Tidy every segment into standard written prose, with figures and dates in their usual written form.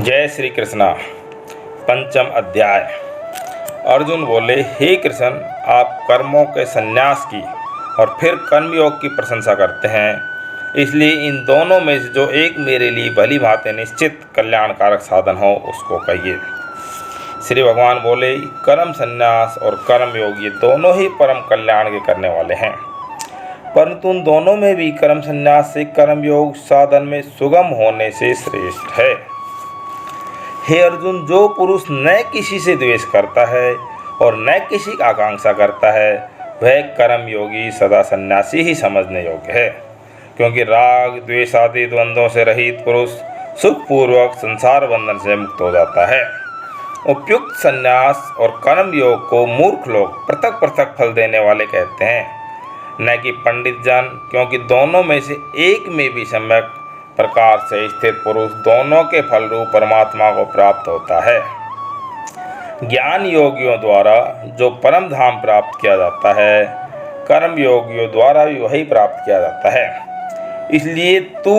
जय श्री कृष्णा। पंचम अध्याय। अर्जुन बोले, हे कृष्ण, आप कर्मों के संन्यास की और फिर कर्मयोग की प्रशंसा करते हैं, इसलिए इन दोनों में से जो एक मेरे लिए भली भांति निश्चित कल्याणकारक साधन हो उसको कहिए। श्री भगवान बोले, कर्म संन्यास और कर्मयोग ये दोनों ही परम कल्याण के करने वाले हैं, परंतु उन दोनों में भी कर्म संन्यास से कर्मयोग साधन में सुगम होने से श्रेष्ठ है। हे अर्जुन, जो पुरुष न किसी से द्वेष करता है और न किसी की आकांक्षा करता है, वह कर्मयोगी सदा सन्यासी ही समझने योग्य है, क्योंकि राग द्वेष आदि द्वंद्वों से रहित पुरुष सुखपूर्वक संसार बंधन से मुक्त हो जाता है। उपयुक्त संन्यास और कर्मयोग को मूर्ख लोग पृथक पृथक फल देने वाले कहते हैं, न कि पंडित जन, क्योंकि दोनों में से एक में भी सम्यक प्रकार से स्थित पुरुष दोनों के फल रूप परमात्मा को प्राप्त होता है। ज्ञान योगियों द्वारा जो परम धाम प्राप्त किया जाता है, कर्म योगियों द्वारा भी वही प्राप्त किया जाता है। इसलिए तू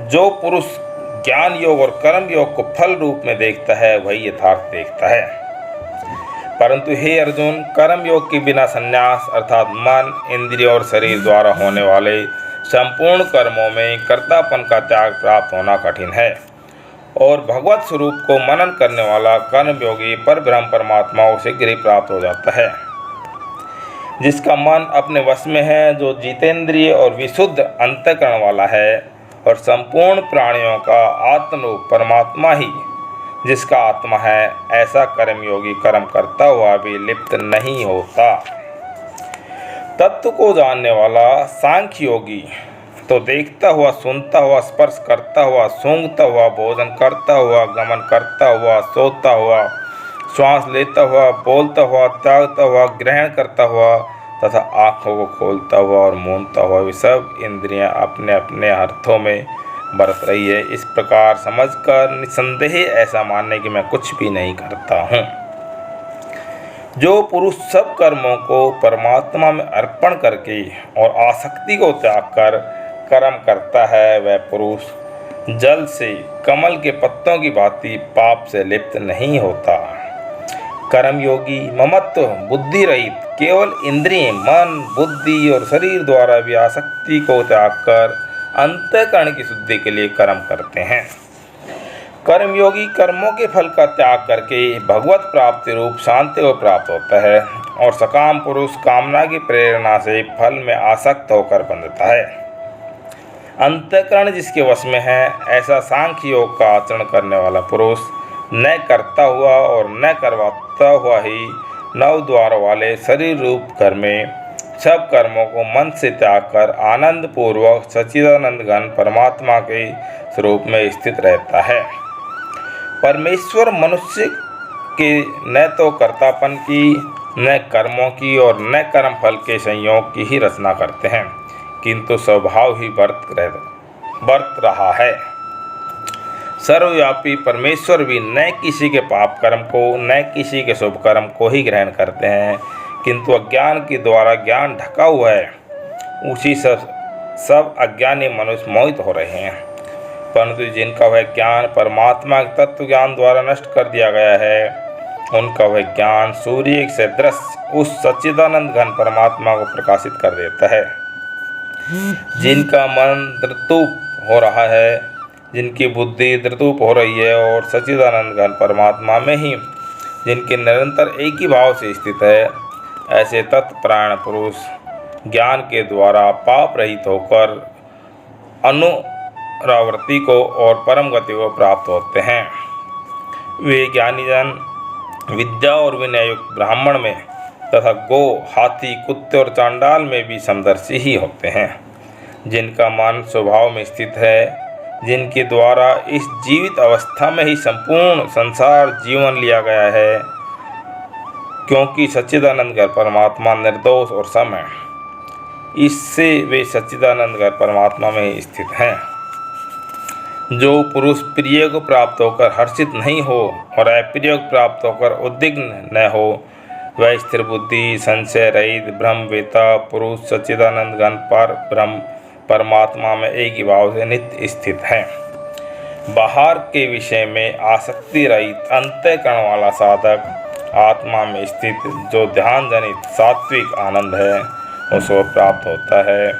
जो पुरुष ज्ञान योग और कर्म योग को फल रूप में देखता है, वही यथार्थ देखता है। परंतु हे अर्जुन, कर्म योग के बिना संन्यास अर्थात मन, इंद्रिय और शरीर द्वारा होने वाले संपूर्ण कर्मों में कर्तापन का त्याग प्राप्त होना कठिन है, और भगवत स्वरूप को मनन करने वाला कर्मयोगी परब्रह्म परमात्मा से शीघ्र ही प्राप्त हो जाता है। जिसका मन अपने वश में है, जो जितेंद्रिय और विशुद्ध अंतःकरण वाला है, और संपूर्ण प्राणियों का आत्मरूप परमात्मा ही जिसका आत्मा है, ऐसा कर्मयोगी कर्म करता हुआ भी लिप्त नहीं होता। तत्व को जानने वाला सांख्य योगी तो देखता हुआ, सुनता हुआ, स्पर्श करता हुआ, सूंघता हुआ, भोजन करता हुआ, गमन करता हुआ, सोता हुआ, श्वास लेता हुआ, बोलता हुआ, त्यागता हुआ, ग्रहण करता हुआ तथा आँखों को खोलता हुआ और मूंदता हुआ भी सब इंद्रियां अपने अपने अर्थों में बरत रही है, इस प्रकार समझकर निसंदेह ऐसा मानने कि मैं कुछ भी नहीं करता हूँ। जो पुरुष सब कर्मों को परमात्मा में अर्पण करके और आसक्ति को त्याग कर कर्म करता है, वह पुरुष जल से कमल के पत्तों की भांति पाप से लिप्त नहीं होता। कर्मयोगी ममत्व बुद्धि रहित केवल इंद्रिय, मन, बुद्धि और शरीर द्वारा भी आसक्ति को त्याग कर अंतःकरण की शुद्धि के लिए कर्म करते हैं। कर्मयोगी कर्मों के फल का त्याग करके भगवत प्राप्ति रूप शांति को प्राप्त होता है, और सकाम पुरुष कामना की प्रेरणा से फल में आसक्त होकर बंधता है। अंतःकरण जिसके वश में है, ऐसा सांख्य योग का आचरण करने वाला पुरुष न करता हुआ और न करवाता हुआ ही नव द्वार वाले शरीर रूप घर में सब कर्मों को मन से त्याग कर आनंद पूर्वक सच्चिदानंद घन परमात्मा के स्वरूप में स्थित रहता है। परमेश्वर मनुष्य के न तो कर्तापन की, न कर्मों की और न कर्म फल के संयोग की ही रचना करते हैं, किंतु स्वभाव ही बरत रहा है। सर्वव्यापी परमेश्वर भी न किसी के पाप कर्म को न किसी के शुभ कर्म को ही ग्रहण करते हैं, किंतु अज्ञान के द्वारा ज्ञान ढका हुआ है, उसी सब अज्ञानी मनुष्य मोहित हो रहे हैं। परंतु जिनका वह ज्ञान परमात्मा के तत्व ज्ञान द्वारा नष्ट कर दिया गया है, उनका वह ज्ञान सूर्य से दृश्य उस सच्चिदानंद घन परमात्मा को प्रकाशित कर देता है। जिनका मन द्रतूप हो रहा है, जिनकी बुद्धि द्रतूप हो रही है, और सच्चिदानंद घन परमात्मा में ही जिनके निरंतर एक ही भाव से स्थित है, ऐसे तत्परायण पुरुष ज्ञान के द्वारा पाप रहित होकर अनुरावर्ति को और परम गति को प्राप्त होते हैं। वे ज्ञानी जन विद्या और विनय युक्त ब्राह्मण में तथा गो, हाथी, कुत्ते और चांडाल में भी समदर्शी ही होते हैं। जिनका मन स्वभाव में स्थित है, जिनके द्वारा इस जीवित अवस्था में ही संपूर्ण संसार जीवन लिया गया है, क्योंकि सच्चिदानंद घर परमात्मा निर्दोष और सम है, इससे वे सच्चिदानंद घर परमात्मा में ही स्थित हैं। जो पुरुष प्रिय को प्राप्त होकर हर्षित नहीं हो और अप्रिय को प्राप्त होकर उद्विग्न न हो, वह स्थिर बुद्धि, संशय रहित ब्रह्मवेता पुरुष सच्चिदानंद घन पर ब्रह्म परमात्मा में एक ही भाव से नित्य स्थित है। बाहर के विषय में आसक्ति रहित अंतःकरण वाला साधक आत्मा में स्थित जो ध्यान जनित सात्विक आनंद है उसको प्राप्त होता है।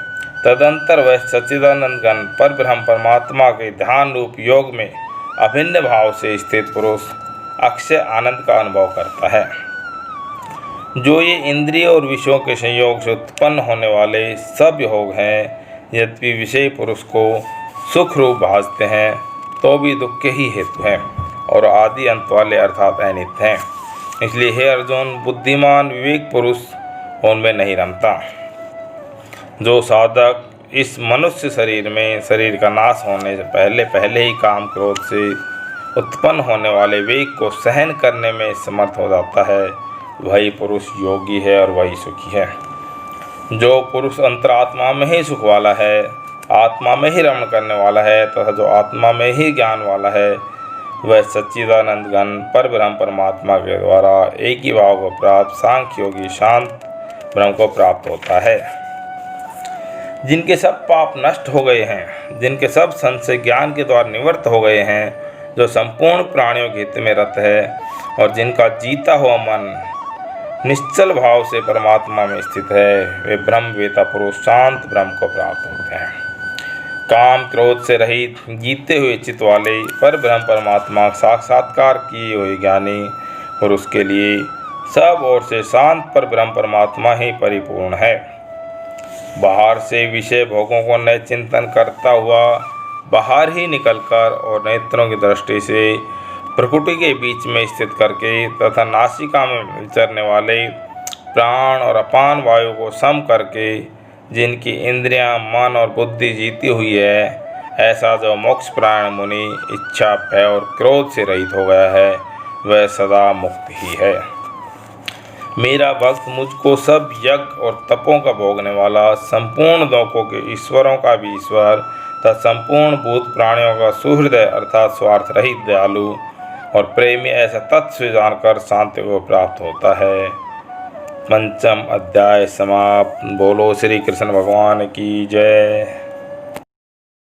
तदंतर वह सच्चिदानंद घन पर ब्रह्म परमात्मा के ध्यान रूप योग में अभिन्न भाव से स्थित पुरुष अक्षय आनंद का अनुभव करता है। जो ये इंद्रिय और विषयों के संयोग से उत्पन्न होने वाले सब योग हैं, यद्यपि विषय पुरुष को सुख रूप भासते हैं तो भी दुख के ही हेतु हैं और आदि अंत वाले अर्थात अनित्य हैं। इसलिए हे अर्जुन, बुद्धिमान विवेक पुरुष उनमें नहीं रमता। जो साधक इस मनुष्य शरीर में शरीर का नाश होने से पहले ही काम क्रोध से उत्पन्न होने वाले वेग को सहन करने में समर्थ हो जाता है, वही पुरुष योगी है और वही सुखी है। जो पुरुष अंतरात्मा में ही सुख वाला है, आत्मा में ही रमण करने वाला है तथा जो आत्मा में ही ज्ञान वाला है, वह सच्चिदानंद घन पर ब्रह्म परमात्मा के द्वारा एक ही भाव को प्राप्त सांख्य योगी शांत ब्रह्म को प्राप्त होता है। जिनके सब पाप नष्ट हो गए हैं, जिनके सब संशय ज्ञान के द्वारा निवृत्त हो गए हैं, जो संपूर्ण प्राणियों के हित में रत है और जिनका जीता हुआ मन निश्चल भाव से परमात्मा में स्थित है, वे ब्रह्मवेता पुरुष शांत ब्रह्म को प्राप्त होते हैं। काम क्रोध से रहित जीते हुए चित्त वाले पर ब्रह्म परमात्मा साक्षात्कार किए हुए ज्ञानी पुरुष के लिए सब ओर से शांत पर ब्रह्म परमात्मा ही परिपूर्ण है। बाहर से विषय भोगों को नए चिंतन करता हुआ बाहर ही निकलकर और नेत्रों की दृष्टि से प्रकृति के बीच में स्थित करके तथा नासिका में विचरने वाले प्राण और अपान वायु को सम करके जिनकी इंद्रियां, मन और बुद्धि जीती हुई है, ऐसा जो मोक्ष प्राण मुनि इच्छा, भय और क्रोध से रहित हो गया है, वह सदा मुक्त ही है। मेरा भक्त मुझको सब यज्ञ और तपों का भोगने वाला, संपूर्ण लोकों के ईश्वरों का भी ईश्वर तथा संपूर्ण भूत प्राणियों का सुहृदय अर्थात स्वार्थ रहित दयालु और प्रेमी ऐसा तत्व जानकर शांति को प्राप्त होता है। पंचम अध्याय समाप्त। बोलो श्री कृष्ण भगवान की जय।